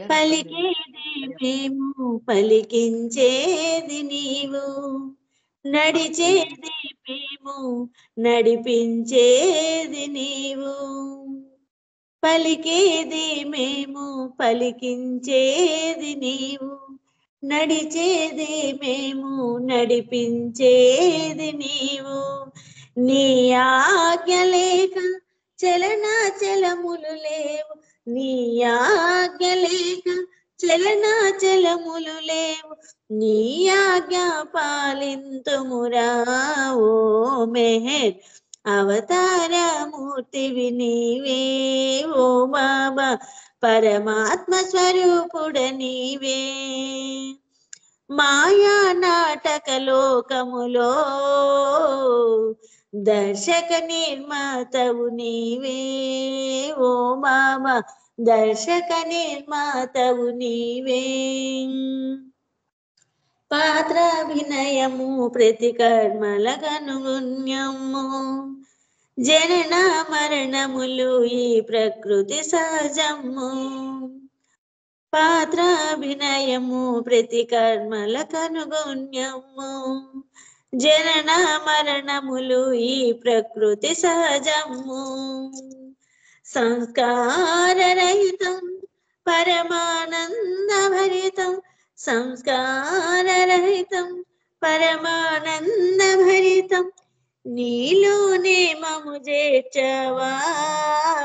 పలికేది మేము పలికించేది నీవు, నడిచేది మేము నడిపించేది నీవు. పలికేది మేము పలికించేది నీవు, నడిచేది మేము నడిపించేది నీవు. నీ ఆజ్ఞ లేక చలనాచలములు లేవు, నీ ఆజ్ఞ లేక చలనాచలములు లేవు. నీ ఆజ్ఞ పాలింతుమురా ఓ మెహర్, అవతార మూర్తివి నీవే ఓ బాబా, పరమాత్మ స్వరూపుడ నీవే. మాయా నాటక లోకములో దర్శక నిర్మాతవు నీవే ఓ బాబా, దర్శక నిర్మాతవు నీవే. పాత్రాభినయము ప్రతి కర్మలకనుగుణ్యము, జనన మరణములు ఈ ప్రకృతి సహజము. పాత్రాభినయము ప్రతి కర్మలకనుగుణ్యము, జనన మరణములు ఈ ప్రకృతి సహజము. సంస్కారరహితం పరమానందభరితం, సంస్కారరహితం పరమానందభరితం, నీలోనే మము చేర్చవా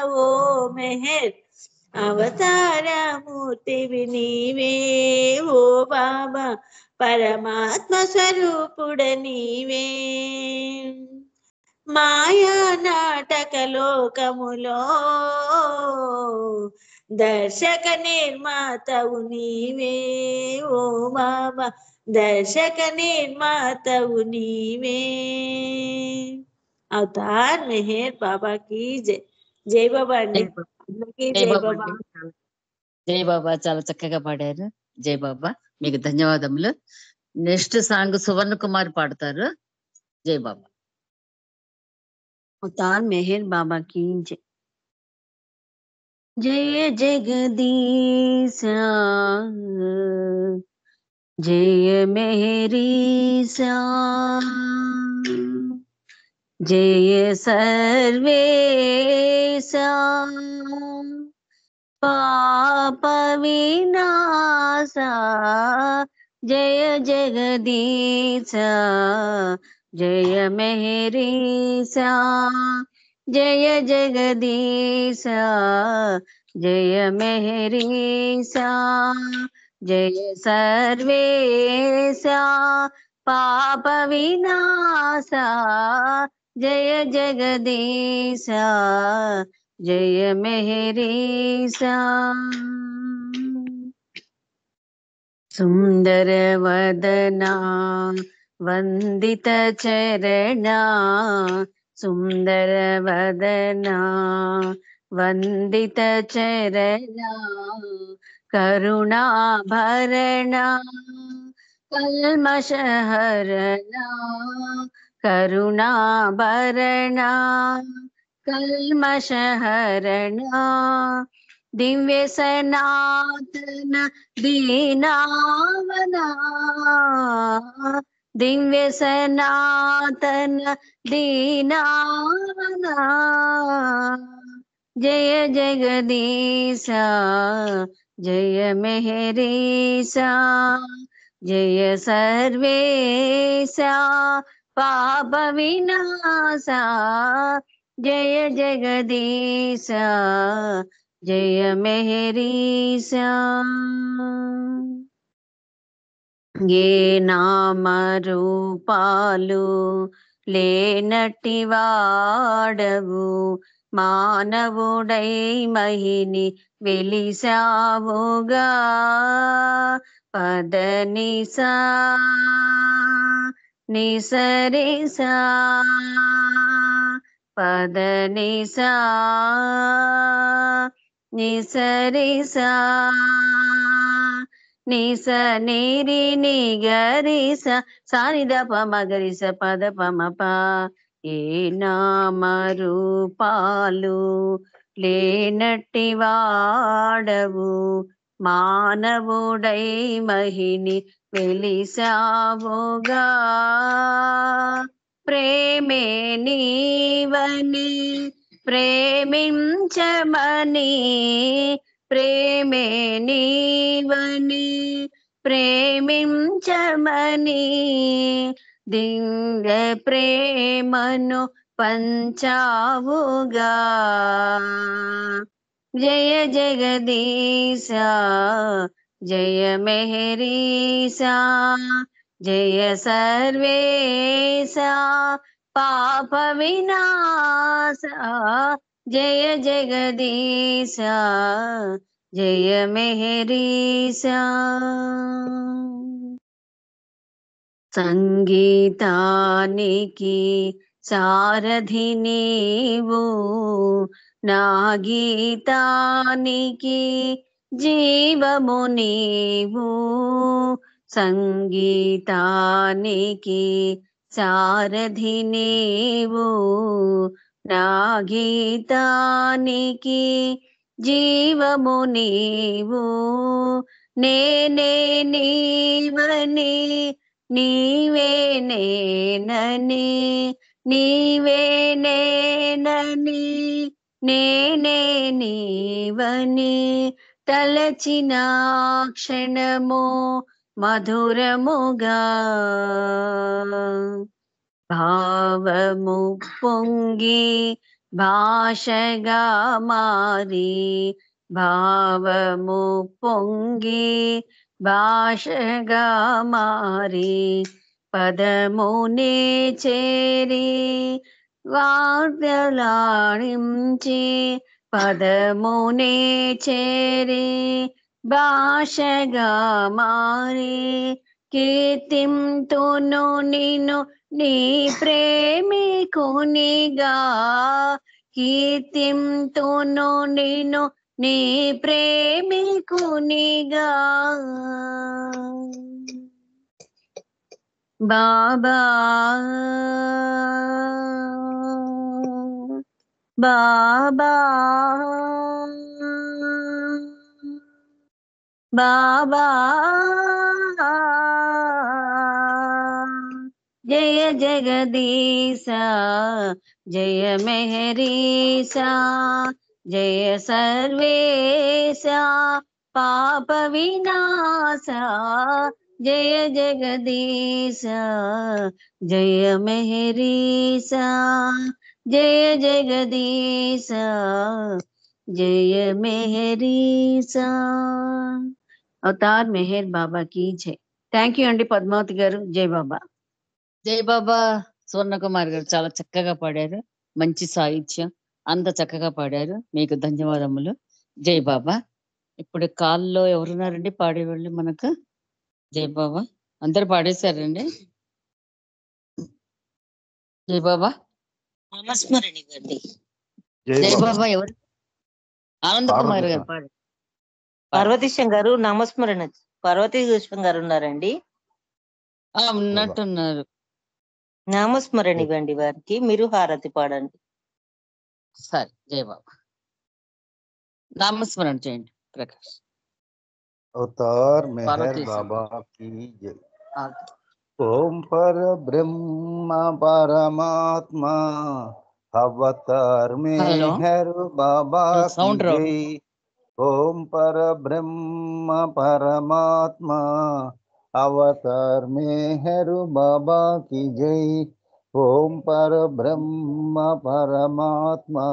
ఓ మెహర్ అవతారమూర్తివి నీవే. ఓ బాబా పరమాత్మ స్వరూపుడ నీవే. మాయా నాటక లోకములో దర్శక నిర్మాతవు నీవే. ఓ బాబా దర్శక నిర్మాతవు నీవే. అవతార్ మెహర్ బాబా की జై. జై బాబా అండి. అందరికీ జై జై బాబా బాబా. అండి. జై బాబా చాలా చక్కగా పాడారు. జై బాబా మీకు ధన్యవాదములు. నెక్స్ట్ సాంగ్ సువర్ణ కుమార్ పాడతారు. జై బాబా. अवतार मेहर बाबा की जय. जय जगदीशा जय मेहरीशा, जय सर्वेशा पाप विनाशा, जय जगदीशा जय मेहरीशा, जय जगदीशा जय मेहरीशा, जय सर्वेशा पाप विनाशा, जय जगदीशा जय मेहरीशा. सुंदर वदना वंदित चरणा, सुंदर वदना वंदित चरणा, करुणा भरणा कल्मषहरणा, करुणा भरणा कल्मषहरणा, दिव्य सनातन दीनावना, दिव्य सनातन दीनावना, जय जगदीशा जय मेहरीशा, जय सर्वेशा पाप विनाशा, जय जगदीशा जय मेहरीशा. ये नाम रूपालु లేనట్టి వాడవు, మానవుడై మహిని వెలిసావుగా, పదనిసా నిసరిసా పదనిసా నిసరిసా నిస నిరి నిగరిస సానిద పమగరిస పద పమప. ఏ నామ రూపాలు లేనట్టి వాడవు, మానవుడై మహిని వెలిసావుగా, ప్రేమే నీవని ప్రేమించమని, ప్రేమే నీవని ప్రేమించమని, దివ్య ప్రేమను పంచావుగా, జయ జగదీశా జయ మెహరీశా, జయ సర్వేశా పాప వినాశా, జయ జగదీశా జయ మెహరీశా. సంగీతానికి సారథి నీవు, నా గీతానికి జీవము నీవు, సంగీతానికి సారథి నీవు. నా గీతానికి జీవము నీవు, నేనే నీవని నీవే నేనని, నీవే నేనని నేనే నీవని తలచిన క్షణము మధురముగా, భావము పొంగి భాషగా మారి, భావము పొంగి భాషగా మారి, పదమునే చేరి వార్తలాడించి, పదమునే చేరి భాషగా మారి, కీర్తింతును నిన్ను నీ ప్రేమికునిగా, కీర్తింతును నిన్ను నీ ప్రేమికునిగా. బాబా బాబా బాబా, జయ జగదీశ జయ మెహరీశ, జయ సర్వేశ పాప వినాశ, జయ జగదీశ జయ మెహరీశ, జయ జగదీశ జయ మెహరీశ. అవతార్ మెహర్ బాబా की జై. థ్యాంక్ యూ అండి పద్మావతి గారు. జై బాబా. జై బాబా. స్వర్ణకుమార్ గారు చాలా చక్కగా పాడారు, మంచి సాహిత్యం, అంత చక్కగా పాడారు. మీకు ధన్యవాదములు. జై బాబా. ఇప్పుడు కాల్లో ఎవరున్నారండి పాడేవాళ్ళు మనకు? జై బాబా. అందరు పాడేశారండి. జై బాబా. నామస్మరణ ఇవ్వండి. జై బాబా. ఎవరు? ఆనంద్ కుమార్ గారు పాడు. పార్వతీశం గారు నామస్మరణ. పార్వతీశం గారు ఉన్నారండి? ఉన్నట్టున్నారు. నామస్మరణ ఇవ్వండి వారికి, మీరు హారతి పాడండి. సరే. జై బాబా. నామస్మరణ చేయండి ప్రకాష్. अवतार मेहर बाबा की जय। ओम पर ब्रह्म परमात्मा अवतार मेहर बाबा की जय। ओम पर ब्रह्म परमात्मा अवतार मेहर बाबा की जय। ओम पर ब्रह्म परमात्मा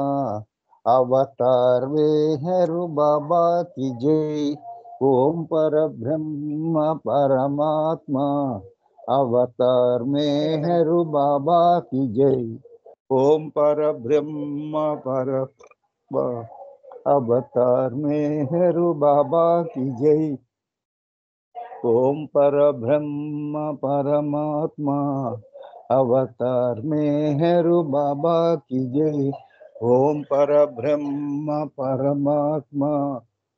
अवतार मेहर बाबा की जय। ओम पर ब्रह्म परमात्मा अवतार मेहर बाबा की जय। ओम पर ब्रह्म अवतार मेहर बाबा की जय। ओम पर ब्रह्म परमात्मा अवतार मेहर बाबा की जय। ओम पर ब्रह्म परमात्मा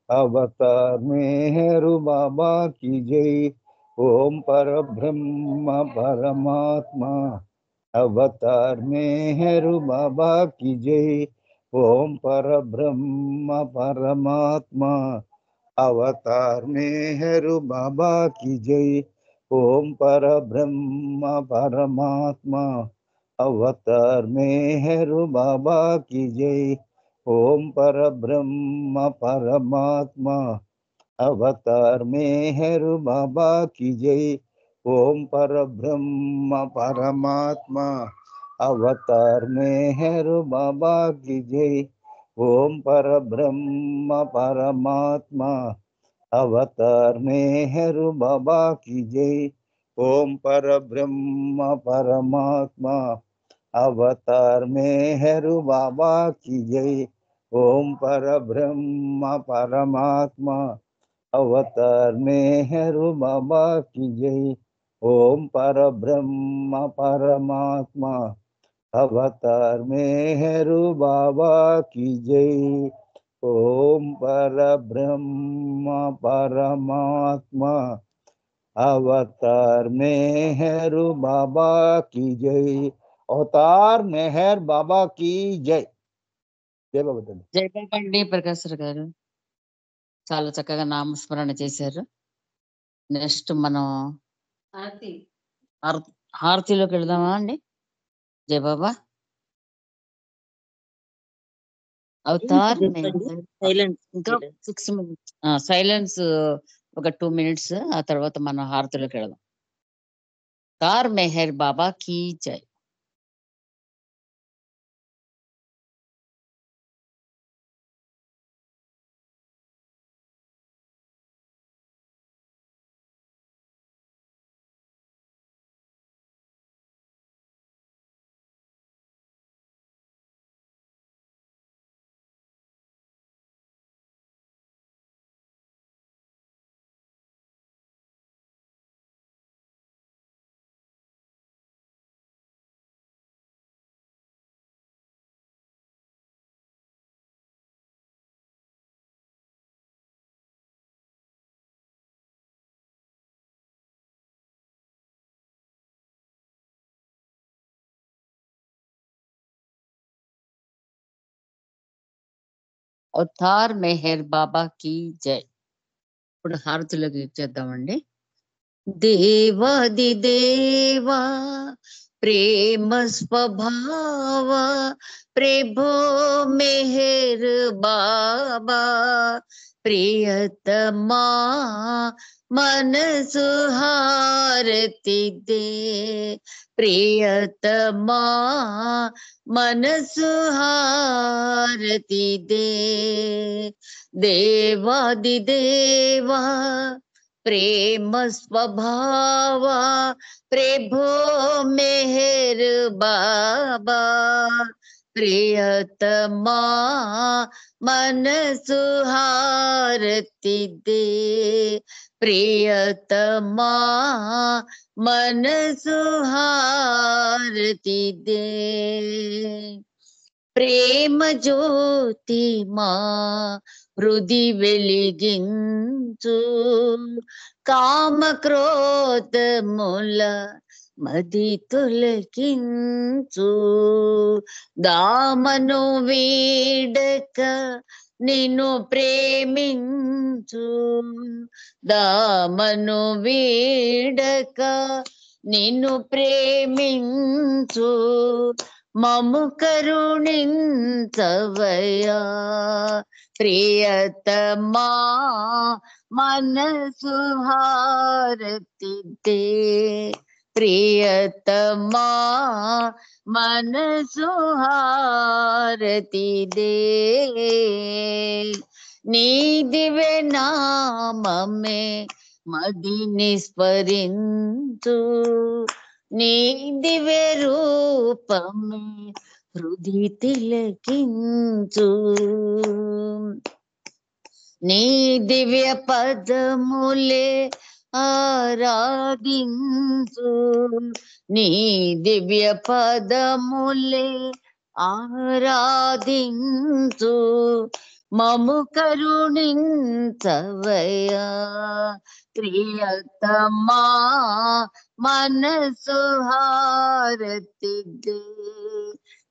अवतार मेहर बाबा की जय। ओम पर ब्रह्म परमात्मा अवतार मेहर बाबा की जय। ओम पर ब्रह्म परमात्मा अवतार मेहर बाबा की जय। ओम पर ब्रह्म परमात्मा अवतार मेहर बाबा की जय। ओम पर ब्रह्म परमात्मा अवतार मेहर बाबा की जय। ओम पर ब्रह्म परमात्मा अवतार मेहर बाबा की जय। ओम पर ब्रह्म परमात्मा अवतार मेहर बाबा की जय। ओम पर ब्रह्म परमात्मा अवतार मेहर बाबा की जय। ओम पर ब्रह्म परमात्मा अवतार मेहर बाबा की जय। ओम पर ब्रह्म परमात्मा अवतार मेहरू बाबा की जय। ओम पर ब्रह्म परमात्मा अवतार मेहरू बाबा की जय। अवतार मेहर बाबा की जय। జై బాబా తల్లి. జై బాబా అండి ప్రకాశ్వర్ గారు, చాలా చక్కగా నామస్మరణ చేశారు. నెక్స్ట్ మనం హారతిలోకి వెళదామా అండి? జై బాబా. అవతార్ ఇంకా 6 minutes సైలెన్స్, ఒక 2 minutes, ఆ తర్వాత మనం హారతిలోకి వెళదాం. అవతార్ మెహర్ బాబా కీ జై. అవతార్ మెహర్ బాబా కీ జై. ఇప్పుడు హారతిలోకి ఇచ్చేద్దామండి. దేవాది దేవా ప్రేమ స్వభావ ప్రభో మెహర్ బాబా ప్రియతమా మనసు హారతి దే. ప్రియతమా మనసు హారతి దే. దేవాది దేవా ప్రేమ స్వభావ ప్రభో మెహర్ బాబా ప్రియతమా మనసు హారతి దే. ప్రియతమా మనసు హారతి దే. ప్రేమ జ్యోతి మా హృది వెలిగించు, కామ క్రోధముల మది తొలగించు. దామను వీడక నిన్ను ప్రేమించు, దామను వీడక నిన్ను ప్రేమించు. మము కరుణించవయ్యా ప్రియతమా మనసు హారతి దే. ప్రియతమా మనసు హారతి దే. నీ దివ్య నామమే మదిని స్మరించు, నీ దివ్య రూపమే హృది తిలకించు. నీ దివ్య పదములే ఆరాధించు, నీ దివ్య పదములే ఆరాధించు. మము కరుణించవయ్యా ప్రియతమా మనసు హారతి దే.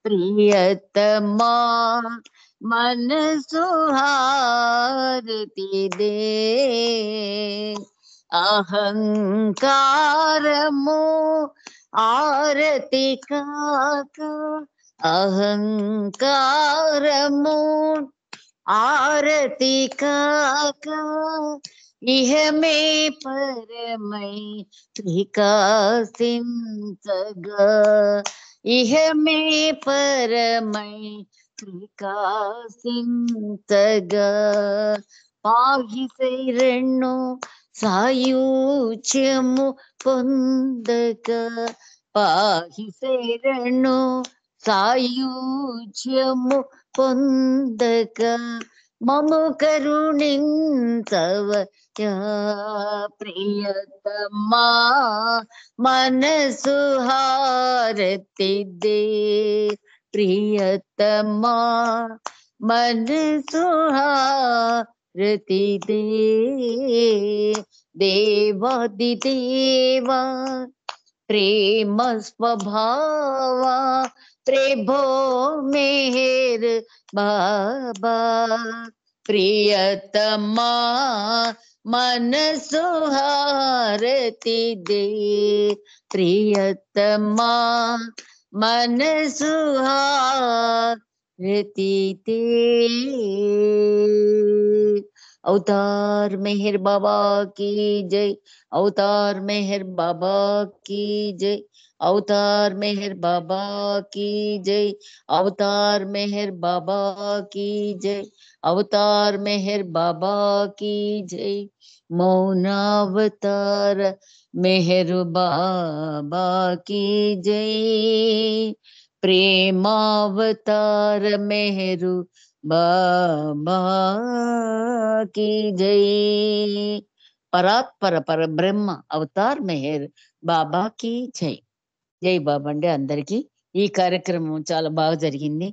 ప్రియతమా మనసు హారతి దే. అహంకారము ఆరతి కాక, అహంకారము ఆరతి కాక, ఇహమే పరమై వికాసించగా, ఇహమే పరమై వికాసించగా. పాహి శరణు సాయుధ్యము పొందగా, పాహి శరణు సాయుధ్యము పొందగా. మము కరుణించవయా ప్రియతమా మనసు హారతిదే ప్రియతమా మనసు హారతిదే దేవాది దేవా ప్రేమ స్వభావా ప్రభో మెహర్ బాబా ప్రియతమా మనసు హారతి దే ప్రియతమా మనసు హారతి దే अवतार मेहर बाबा की जय अवतार मेहर बाबा की जय अवतार मेहर बाबा की जय अवतार मेहर बाबा की जय अवतार मेहर बाबा की जय मौनावतार मेहर बाबा की जय प्रेमावतार मेहरु बाबा की जय పరాత్పర పర బ్రహ్మ అవతార్ మెహర్ బాబా కి జై. జై బాబా అండి అందరికి. ఈ కార్యక్రమం చాలా బాగా జరిగింది.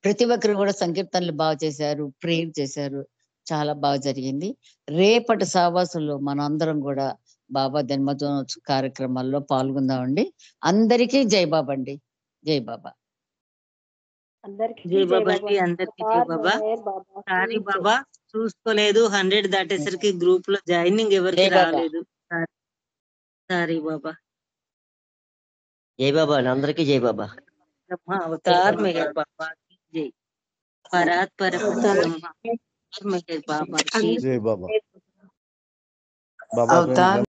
ప్రతి ఒక్కరు కూడా సంకీర్తనలు బాగా చేశారు, ప్రేయర్ చేశారు, చాలా బాగా జరిగింది. రేపటి సావాసంలో మనందరం కూడా బాబా జన్మదినోత్సవ కార్యక్రమాల్లో పాల్గొందామండి. అందరికీ జై బాబా అండి. జై బాబా. అందరికీ జై జై బాబా బాబా. అండి, అందరికి జై అవతార్ బాబా. మెహర్ బాబా సారీ की जय. బాబా, చూసుకోలేదు. 100 దాటేసరికి గ్రూప్ లో జాయినింగ్ ఎవరికి జై బాబా. రాలేదు. సారీ బాబా. జై బాబా అండి, అందరికీ జై బాబా. బ్రహ్మ అవతార్ మెహర్ బాబా की जय పరాత్పర అవతార్ బ్రహ్మ అవతార్ మెహర్ బాబా की అందరికీ జై బాబా. జై బాబా అవతార్